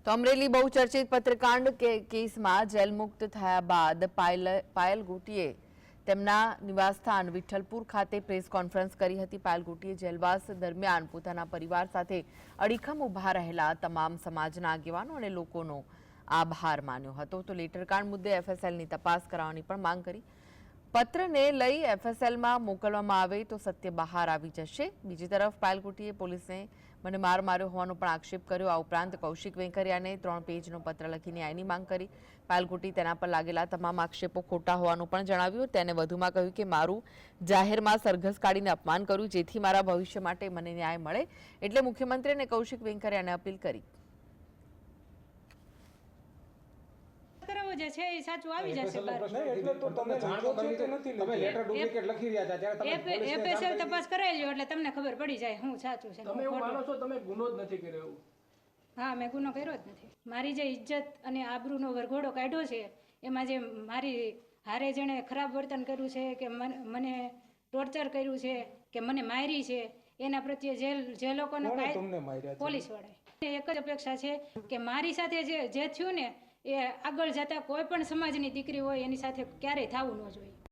તો અમરેલી બહુચર્ચિત પત્રકાંડ કેસમાં જેલ મુક્ત થયા બાદ પાયલ ગુટીએ તેમના નિવાસસ્થાન વિઠ્ઠલપુર ખાતે પ્રેસ કોન્ફરન્સ કરી હતી। પાયલ ગુટીએ જેલવાસ દરમિયાન પોતાના પરિવાર સાથે અડીખમ ઊભા રહેલા તમામ સમાજના આગેવાનો અને લોકોનો આભાર માન્યો હતો। તો લેટરકાંડ મુદ્દે એફએસએલની તપાસ કરાવવાની પણ માંગ કરી। પત્રને લઈ એફએસએલમાં મોકલવામાં આવે તો સત્ય બહાર આવી જશે। બીજી તરફ પાયલ ગુટીએ પોલીસને મને માર માર્યો હોવાનો પણ આક્ષેપ કર્યો। આ ઉપરાંત કૌશિક વેકરિયાને 3 પેજનો પત્ર લખી ન્યાયની માંગ કરી। પાયલ ગુટી તેના પર લાગેલા તમામ આક્ષેપો ખોટા હોવાનું પણ જણાવ્યું। તેને વધુમાં કહ્યું કે મારું જાહેરમાં સરઘસ કાઢીને અપમાન કર્યું, જેથી મારા ભવિષ્ય માટે મને ન્યાય મળે એટલે મુખ્યમંત્રી અને કૌશિક વેકરિયાને અપીલ કરી। જે છે એ સાચું આવી જશે બહાર। એટલે તો તમે જાણો કરી કે નથી, તમે લેટર ડુપ્લિકેટ લખી રહ્યા હતા ત્યારે તમે પોલીસને એફએસએલ તપાસ કરાવી લ્યો એટલે તમને ખબર પડી જાય હું સાચું છે। તમે એવું માનો છો તમે ગુનો જ નથી કર્યો? હા, મેં ગુનો કર્યો જ નથી। મારી જે ઇજ્જત અને આબરૂનો વરઘોડો કાઢ્યો છે એમાં જે મારી હારે જેણે ખરાબ વર્તન કર્યું છે કે મને ટોર્ચર કર્યું છે કે મને મારી છે એના પ્રત્યે જે લોકોનો પોલીસ વાળા એક જ અપેક્ષા છે કે મારી સાથે જે થયું ને એ આગળ જતા કોઈ પણ સમાજની દીકરી હોય એની સાથે ક્યારેય થવું ન જોઈએ।